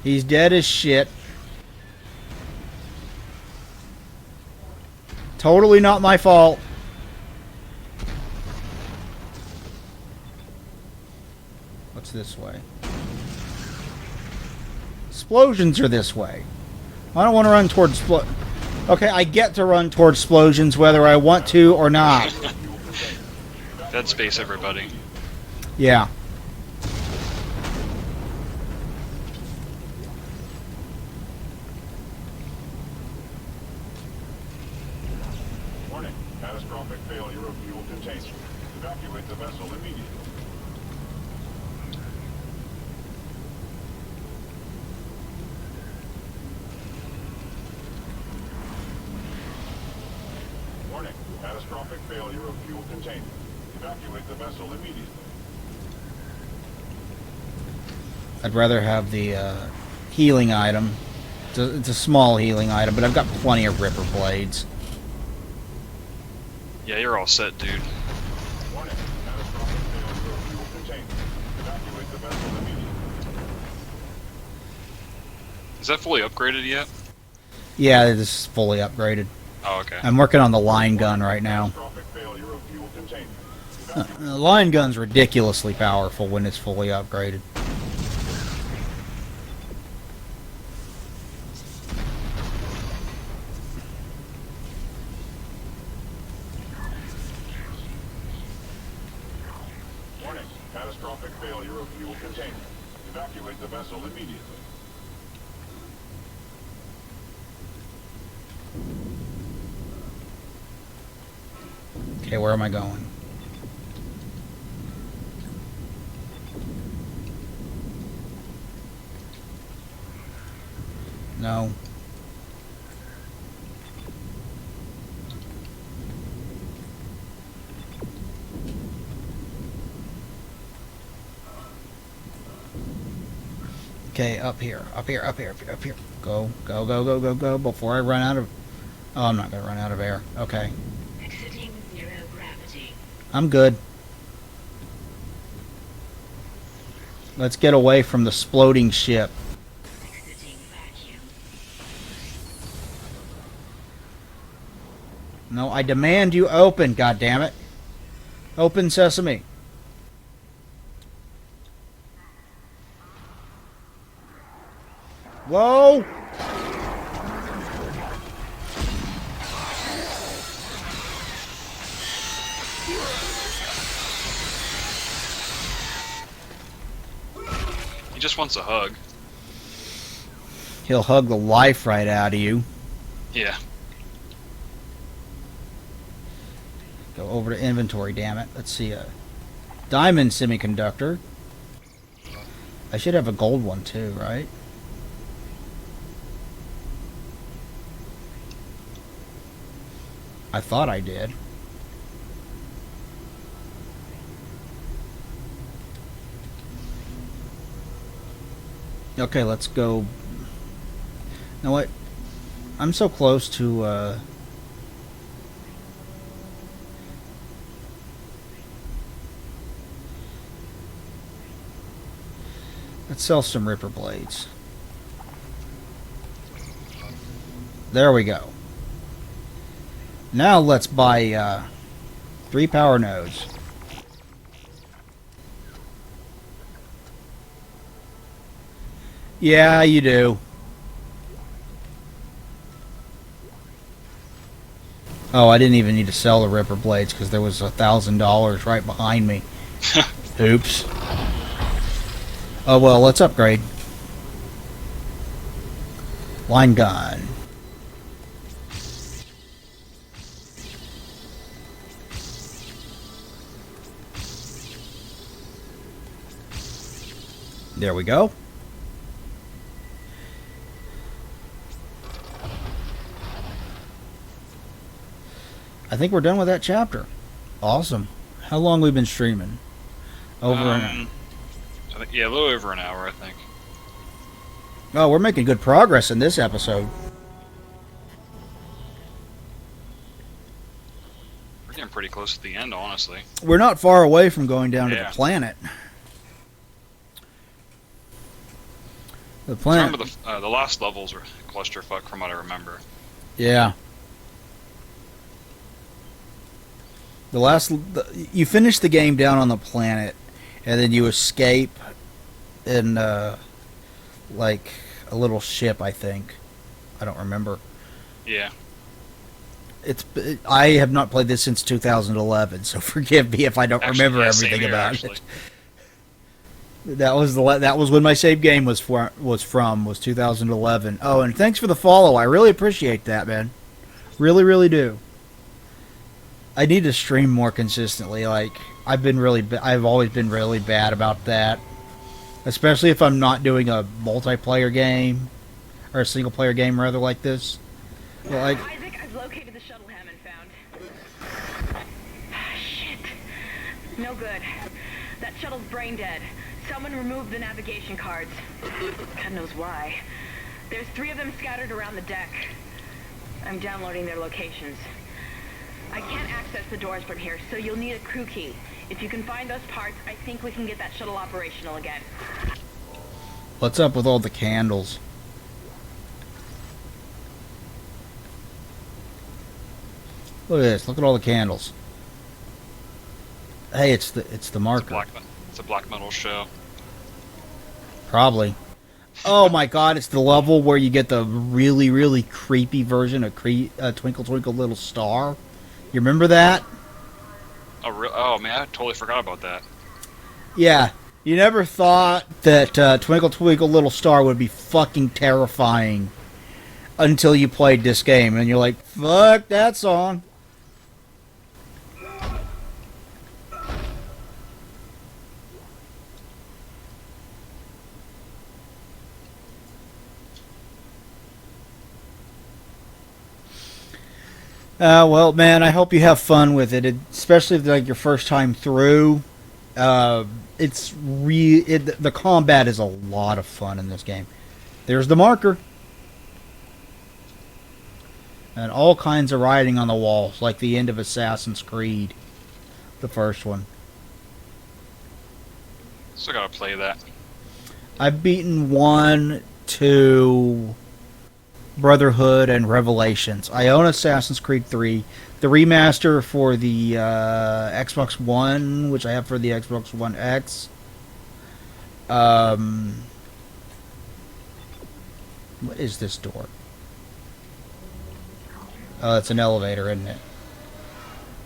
He's dead as shit. Totally not my fault. What's this way? Explosions are this way. I don't want to run towards... Okay, I get to run towards explosions whether I want to or not. Dead space, everybody. Yeah. Warning. Catastrophic failure of fuel containment. Evacuate the vessel immediately. Warning. Catastrophic failure of fuel containment. Evacuate the vessel immediately. I'd rather have the healing item. It's a small healing item, but I've got plenty of Ripper Blades. Yeah, you're all set, dude. Warning. Catastrophic failure of fuel containment. Evacuate the vessel immediately. Is that fully upgraded yet? Yeah, this is fully upgraded. Oh, okay. I'm working on the line gun right now. Catastrophic failure of fuel containment. The line gun's ridiculously powerful when it's fully upgraded. Warning. Catastrophic failure of fuel containment. Evacuate the vessel immediately. Okay, where am I going? No. Okay, up here, up here, up here, up here, up here. Go, go, go, go, go, go, before I run out of... Oh, I'm not going to run out of air. Okay. Exiting zero gravity. I'm good. Let's get away from the exploding ship. Exiting vacuum. No, I demand you open, goddammit. Open sesame. Whoa! He just wants a hug. He'll hug the life right out of you. Yeah. Go over to inventory, damn it. Let's see a diamond semiconductor. I should have a gold one too, right? I thought I did. Okay, let's go. You know what? I'm so close to let's sell some Ripper Blades. There we go. Now let's buy 3 power nodes. Yeah, you do. Oh, I didn't even need to sell the Ripper Blades because there was $1,000 right behind me. Oops. Oh well, let's upgrade. Line gun. There we go. I think we're done with that chapter. Awesome. How long we been streaming? Over an... I think, yeah, a little over an hour, I think. Oh, we're making good progress in this episode. We're getting pretty close to the end, honestly. We're not far away from going down to the Yeah. planet. The planet. Remember the last levels were clusterfuck from what I remember. Yeah. You finish the game down on the planet, and then you escape in like a little ship, I think. I don't remember. Yeah. I have not played this since 2011, so forgive me if I don't Actually, remember yeah, same everything here, about actually. it. That was when my save game was 2011. Oh, and thanks for the follow. I really appreciate that, man. Really, really do. I need to stream more consistently. Like I've always been really bad about that, especially if I'm not doing a multiplayer game or a single player game rather like this. Well, like Isaac, I've located the shuttle Hammond found. Shit. No good. That shuttle's brain dead. Someone removed the navigation cards. God knows why. There's 3 of them scattered around the deck. I'm downloading their locations. I can't access the doors from here, so you'll need a crew key. If you can find those parts, I think we can get that shuttle operational again. what's up with all the candles? Look at this. Look at all the candles. Hey, it's the marker. It's a black metal show. Probably. Oh my god, it's the level where you get the really, really creepy version of Twinkle Twinkle Little Star. You remember that? Oh man, I totally forgot about that. Yeah. You never thought that Twinkle Twinkle Little Star would be fucking terrifying until you played this game, and you're like, fuck that song. Well, man, I hope you have fun with it, especially if like your first time through. The combat is a lot of fun in this game. There's the marker, and all kinds of writing on the walls, like the end of Assassin's Creed, the first one. Still gotta play that. I've beaten 1, 2. Brotherhood and Revelations. I own Assassin's Creed 3, the remaster for the Xbox One, which I have for the Xbox One X. What is this door? Oh, it's an elevator, isn't it?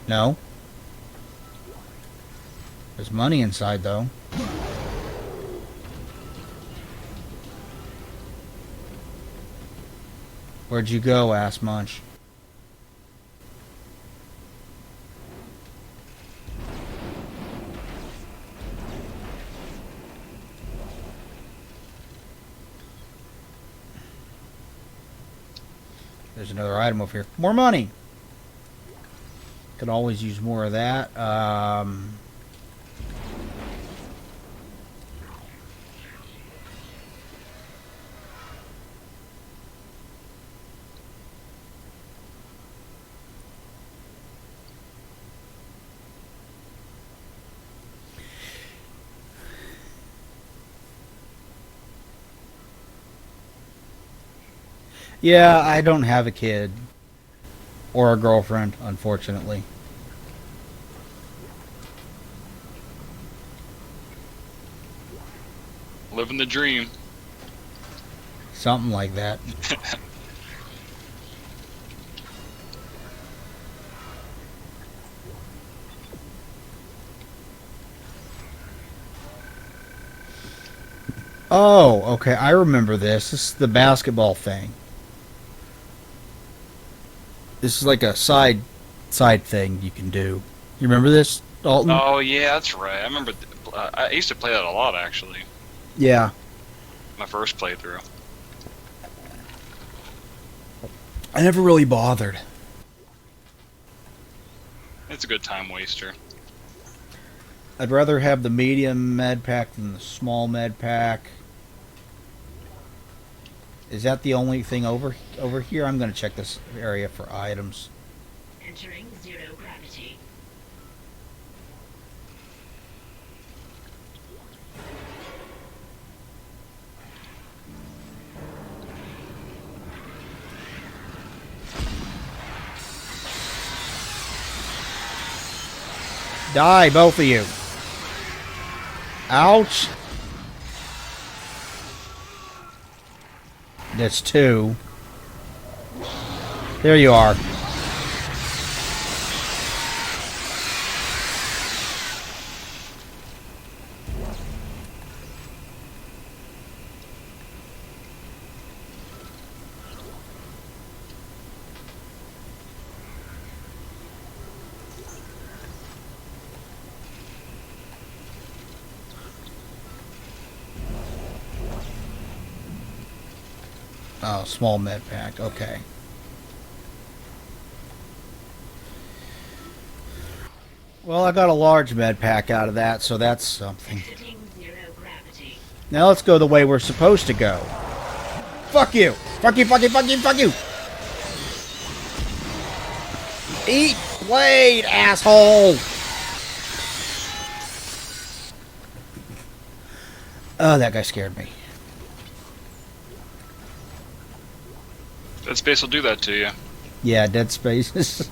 No. There's money inside, though. Where'd you go, ass munch? There's another item over here. More money! Could always use more of that. Yeah, I don't have a kid. Or a girlfriend, unfortunately. Living the dream. Something like that. Oh, okay, I remember this. This is the basketball thing. This is like a side thing you can do. You remember this, Dalton? Oh yeah, that's right. I remember. I used to play that a lot actually. Yeah. My first playthrough. I never really bothered. It's a good time waster. I'd rather have the medium med pack than the small med pack. Is that the only thing over here? I'm going to check this area for items. Entering zero gravity. Die, both of you. Ouch. That's 2. There you are. Oh, small med pack. Okay. Well, I got a large med pack out of that, so that's something. Exiting zero gravity. Now let's go the way we're supposed to go. Fuck you! Fuck you, fuck you, fuck you, fuck you! Eat blade, asshole! Oh, that guy scared me. Dead Space will do that to you. Yeah, Dead Space is...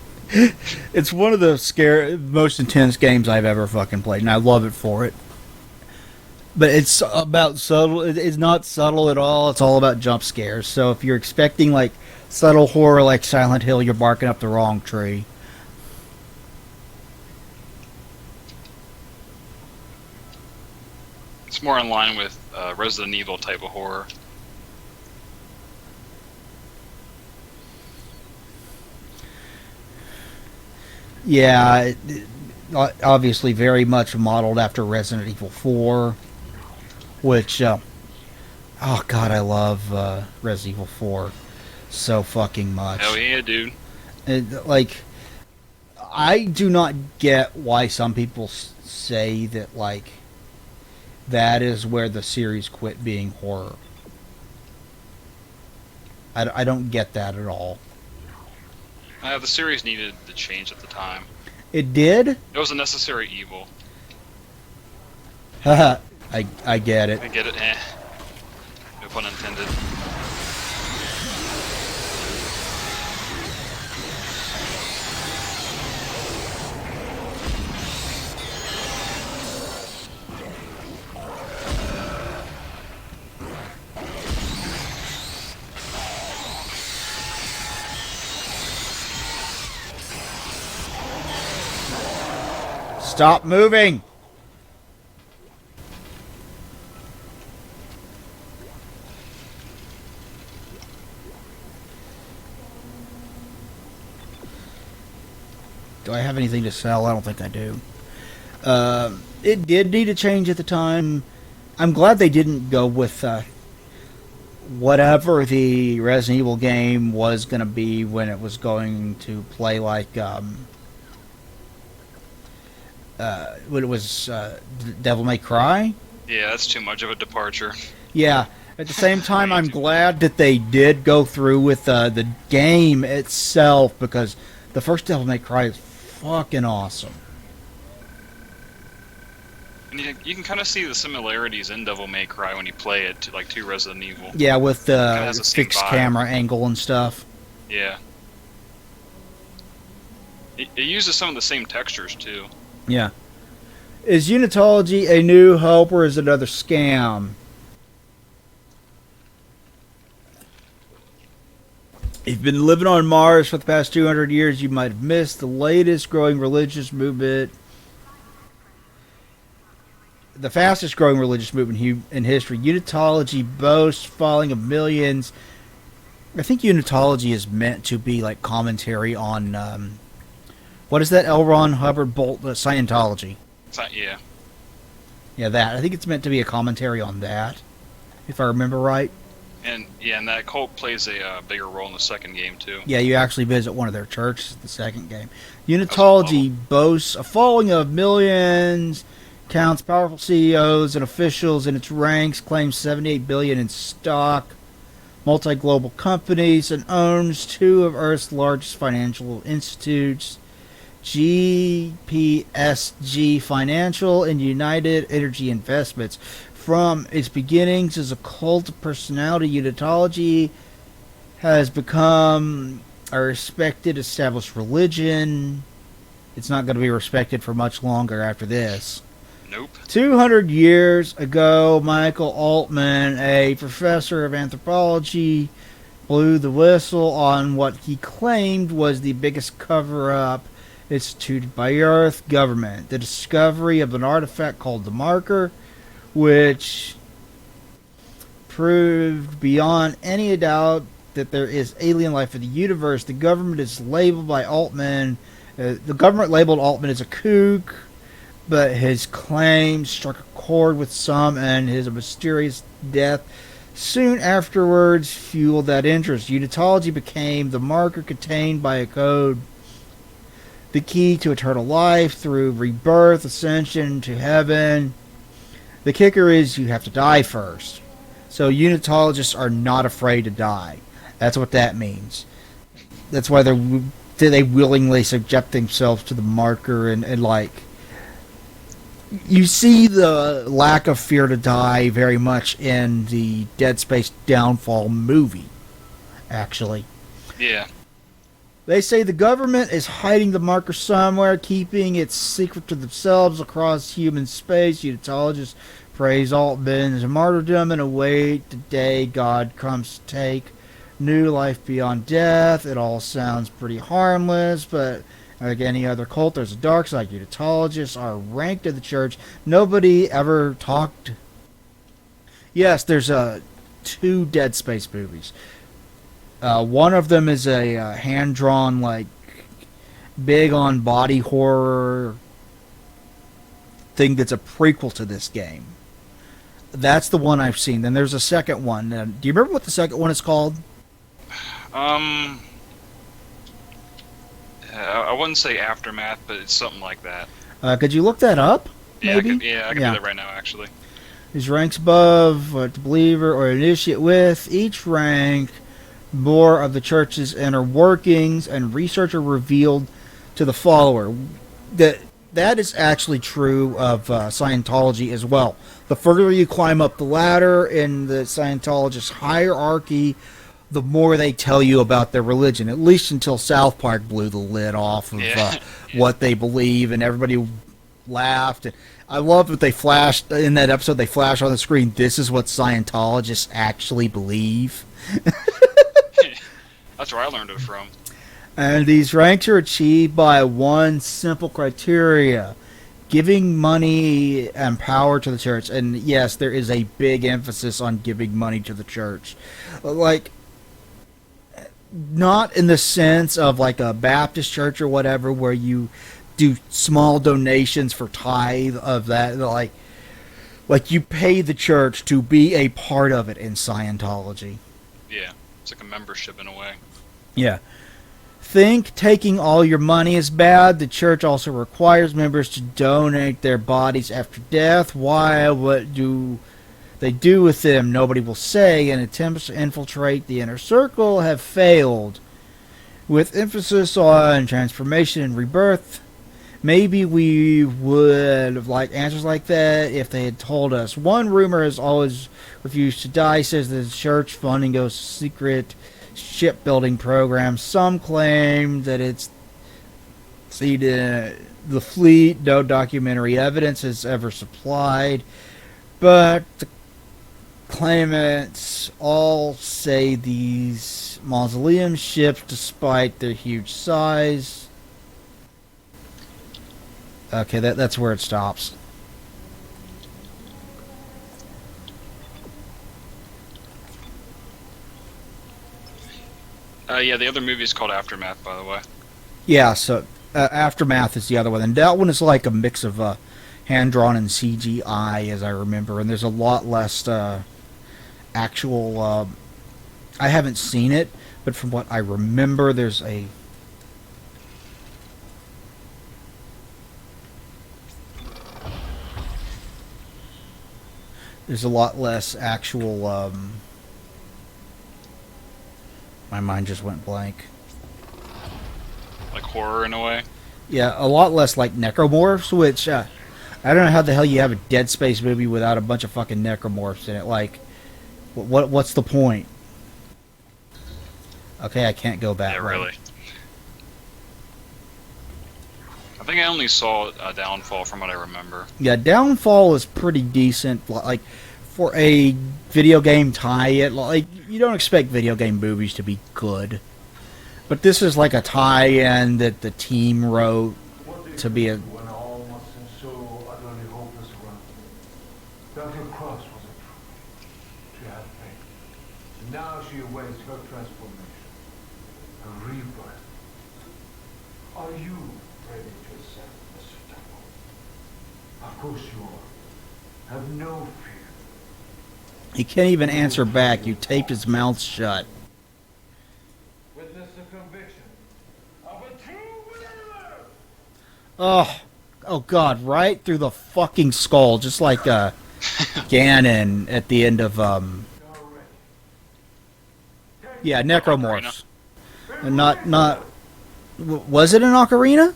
It's one of the most intense games I've ever fucking played, and I love it for it. But it's about subtle. It's not subtle at all. It's all about jump scares. So if you're expecting like subtle horror like Silent Hill, you're barking up the wrong tree. It's more in line with Resident Evil type of horror. Yeah, obviously very much modeled after Resident Evil 4, which, oh god, I love Resident Evil 4 so fucking much. Hell yeah, dude. Like, I do not get why some people say that, like, that is where the series quit being horror. I don't get that at all. The series needed the change at the time. It did? It was a necessary evil. Haha, I get it. I get it, eh. No pun intended. Stop moving! Do I have anything to sell? I don't think I do. It did need a change at the time. I'm glad they didn't go with whatever the Resident Evil game was going to be when it was going to play like when it was Devil May Cry. Yeah, that's too much of a departure. Yeah. At the same time, I'm glad that they did go through with the game itself, because the first Devil May Cry is fucking awesome. And you can kind of see the similarities in Devil May Cry when you play it to Resident Evil. Yeah, with has the the same fixed vibe. camera angle and stuff. Yeah. It uses some of the same textures too. Yeah. Is Unitology a new hope, or is it another scam? If you've been living on Mars for the past 200 years, you might have missed the latest growing religious movement. The fastest growing religious movement in history. Unitology boasts following of millions. I think Unitology is meant to be like commentary on, what is that L. Ron Hubbard Bolt, Scientology. Yeah. Yeah, that. I think it's meant to be a commentary on that, if I remember right. And that cult plays a bigger role in the second game too. Yeah, you actually visit one of their churches in the second game. Unitology boasts a following of millions, counts powerful CEOs and officials in its ranks, claims $78 billion in stock, multi-global companies, and owns two of Earth's largest financial institutes, GPSG Financial and United Energy Investments. From its beginnings as a cult of personality, Unitology has become a respected, established religion. It's not going to be respected for much longer after this. Nope. 200 years ago, Michael Altman, a professor of anthropology, blew the whistle on what he claimed was the biggest cover-up instituted by Earth government. The discovery of an artifact called the Marker, which proved beyond any doubt that there is alien life in the universe. The government is labeled by Altman. The government labeled Altman as a kook, but his claims struck a chord with some, and his mysterious death soon afterwards fueled that interest. Unitology became the marker contained by a code, the key to eternal life through rebirth, ascension to heaven. The kicker is you have to die first. So Unitologists are not afraid to die. That's what that means. That's why they willingly subject themselves to the marker and like... You see the lack of fear to die very much in the Dead Space Downfall movie, actually. Yeah. They say the government is hiding the marker somewhere, keeping its secret to themselves across human space. Unitologists praise Altman's martyrdom and await the day God comes to take new life beyond death. It all sounds pretty harmless, but like any other cult, there's a dark side. Unitologists are ranked in the church. Nobody ever talked. Yes, there's 2 Dead Space movies. One of them is a hand-drawn, like, big on body horror thing that's a prequel to this game. That's the one I've seen. Then there's a second one. Do you remember what the second one is called? I wouldn't say Aftermath, but it's something like that. Could you look that up? Yeah, Maybe? I can do that right now, actually. These ranks above, the believer or initiate with, each rank more of the church's inner workings, and researcher revealed to the follower. That is actually true of Scientology as well. The further you climb up the ladder in the Scientologist hierarchy, the more they tell you about their religion, at least until South Park blew the lid off of what they believe, and everybody laughed. And I love that they flashed, in that episode, they flashed on the screen, this is what Scientologists actually believe. That's where I learned it from. And these ranks are achieved by one simple criteria: giving money and power to the church. And yes, there is a big emphasis on giving money to the church. Like, not in the sense of like a Baptist church or whatever where you do small donations for tithe of that. Like you pay the church to be a part of it in Scientology. Yeah, it's like a membership in a way. Yeah. Think taking all your money is bad. The church also requires members to donate their bodies after death. Why? What do they do with them? Nobody will say, and attempts to infiltrate the inner circle have failed. With emphasis on transformation and rebirth, maybe we would have liked answers like that if they had told us. One rumor has always refused to die, says the church funding goes to secret shipbuilding programs. Some claim that it's the fleet. No documentary evidence is ever supplied, but the claimants all say these mausoleum ships, despite their huge size... Okay, that's where it stops. Yeah, the other movie is called Aftermath, by the way. Yeah, so Aftermath is the other one, and that one is like a mix of hand-drawn and CGI, as I remember, and there's a lot less actual... I haven't seen it, but from what I remember, there's a... There's a lot less actual... My mind just went blank. Like horror in a way? Yeah, a lot less like necromorphs, which... I don't know how the hell you have a Dead Space movie without a bunch of fucking necromorphs in it. Like, what's the point? Okay, I can't go back. Yeah, right. really. I think I only saw Downfall from what I remember. Yeah, Downfall is pretty decent. Like for a video game tie-in, like you don't expect video game movies to be good, but this is like a tie-in that the team wrote to be a. When all must seem so utterly hopeless around me, that your cross was a truth. She had faith. And now she awaits her transformation, her rebirth. Are you ready to accept, Mr. Temple? Of course you are. Have no fear. He can't even answer back. You taped his mouth shut. Witness the conviction of a true believer! Oh God! Right through the fucking skull, just like Ganon at the end of You're ready. yeah, Necromorphs. And not was it in Ocarina?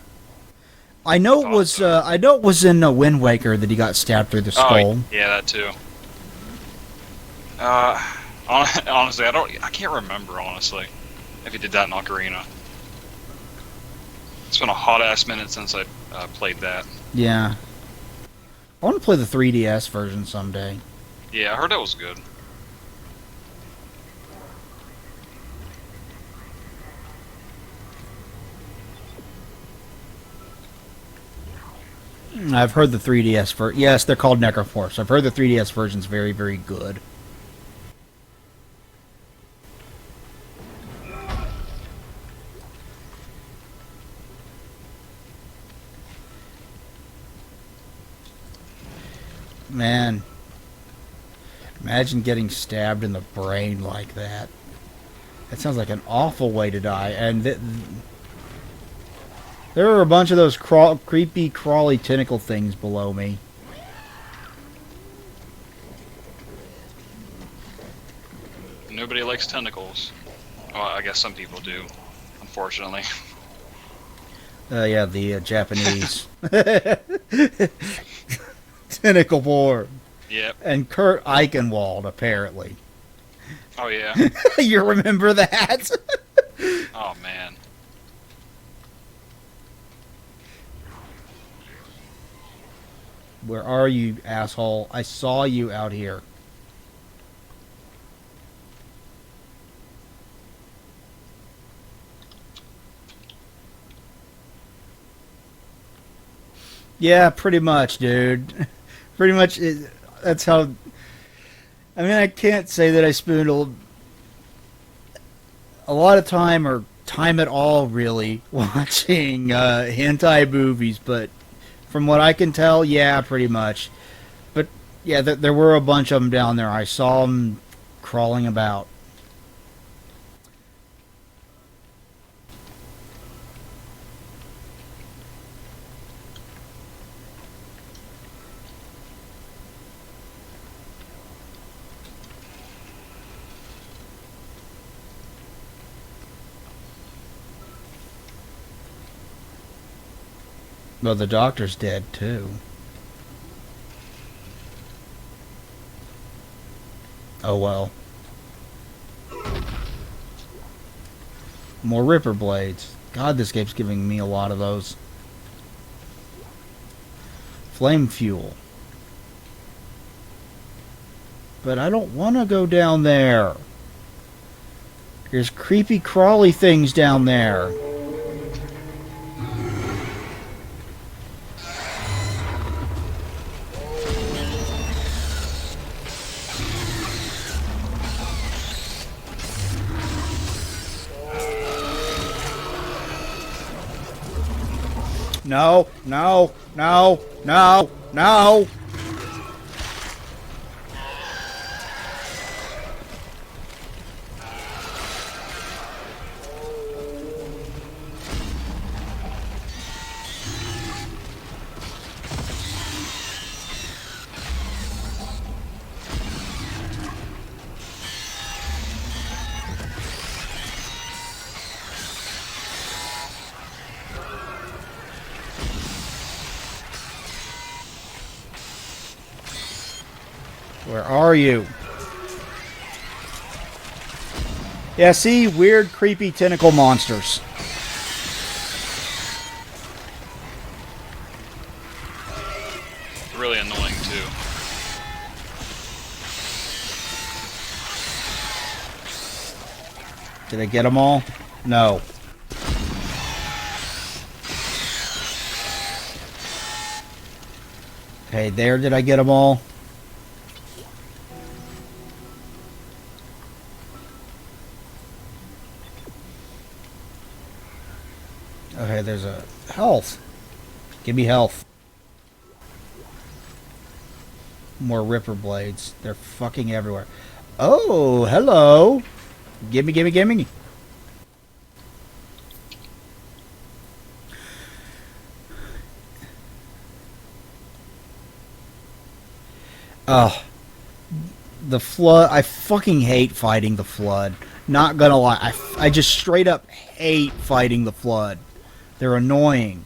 I know it was. I know it was in Wind Waker that he got stabbed through the skull. Oh, yeah, that too. Honestly, I can't remember, honestly, if he did that in Ocarina. It's been a hot-ass minute since I played that. Yeah. I want to play the 3DS version someday. Yeah, I heard that was good. I've heard the 3DS version. Yes, they're called Necroforce. I've heard the 3DS version's very, very good. Man, imagine getting stabbed in the brain like that. That sounds like an awful way to die. And there are a bunch of those creepy, crawly tentacle things below me. Nobody likes tentacles. Well, I guess some people do, unfortunately. Yeah, the Japanese. Tentacle board. Yep. And Kurt Eichenwald, apparently. Oh, yeah. You remember that? Oh, man. Where are you, asshole? I saw you out here. Yeah, pretty much, dude. Pretty much, that's how... I mean, I can't say that I spend a lot of time, or time at all, really, watching hentai movies, but from what I can tell, yeah, pretty much. But, yeah, there were a bunch of them down there. I saw them crawling about. Well, the doctor's dead, too. Oh, well. More Ripper Blades. God, this game's giving me a lot of those. Flame Fuel. But I don't want to go down there. There's creepy, crawly things down there. No, no, no, no, no. Where are you? Yeah, see? Weird, creepy tentacle monsters. Did I get them all? No. Okay, there, did I get them all? Okay, there's a health. Give me health. More Ripper blades. They're fucking everywhere. Oh, hello. Gimme, gimme, gimme. Oh, the Flood. I fucking hate fighting the Flood. Not gonna lie. I just straight up hate fighting the Flood. They're annoying.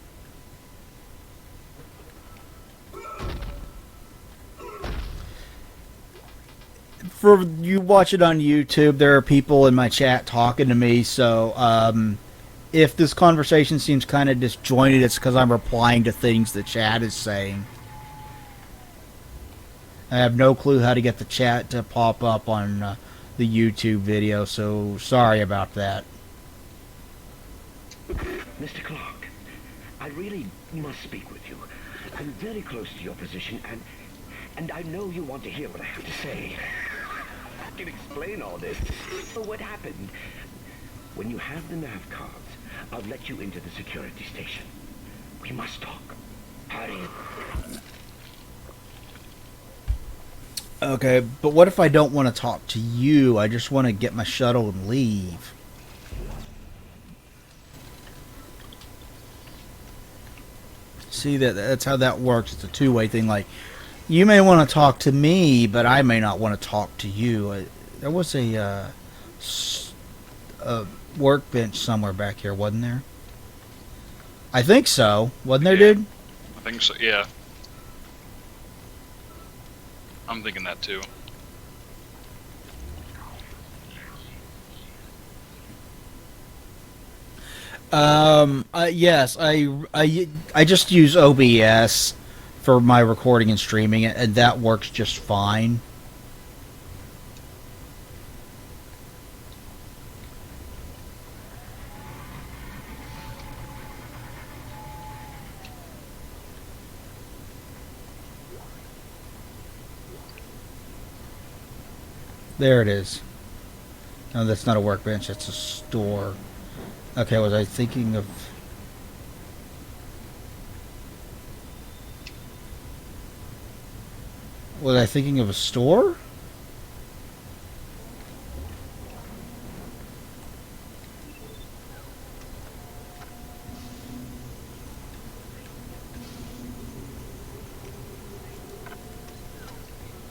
For you watch it on YouTube, there are people in my chat talking to me, so if this conversation seems kind of disjointed, it's because I'm replying to things the chat is saying. I have no clue how to get the chat to pop up on the YouTube video, so sorry about that. Mr. Clark, I really must speak with you. I'm very close to your position, and I know you want to hear what I have to say. I can explain all this. So what happened? When you have the nav cards, I'll let you into the security station. We must talk. Hurry. Okay, but what if I don't want to talk to you? I just want to get my shuttle and leave. See, that's how that works. It's a two-way thing. Like, you may want to talk to me, but I may not want to talk to you. There was a workbench somewhere back here, wasn't there? I think so. Wasn't there, dude? I think so, yeah. I'm thinking that too. Yes, I just use OBS for my recording and streaming, and that works just fine. There it is. No, that's not a workbench, that's a store. Okay, was I thinking of... Was I thinking of a store?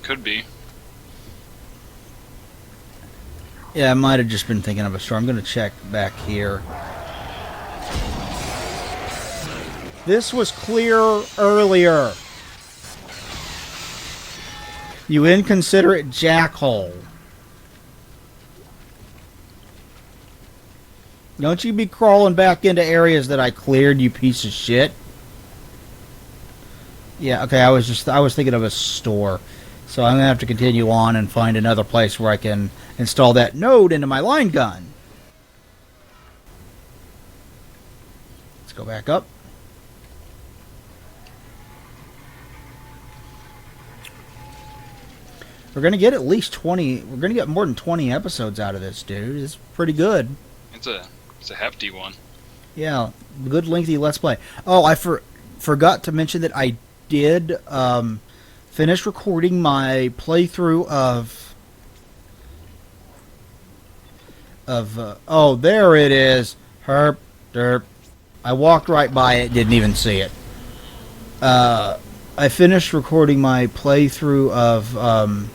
Could be. Yeah, I might have just been thinking of a store. I'm going to check back here. This was clear earlier. You inconsiderate jackhole. Don't you be crawling back into areas that I cleared, you piece of shit. Yeah, okay, I was thinking of a store. So I'm going to have to continue on and find another place where I can install that node into my line gun. Let's go back up. We're going to get at least 20... We're going to get more than 20 episodes out of this, dude. It's pretty good. It's a hefty one. Yeah, good lengthy Let's Play. Oh, I forgot to mention that I did finish recording my playthrough of oh, there it is. Herp, derp. I walked right by it, didn't even see it. I finished recording my playthrough of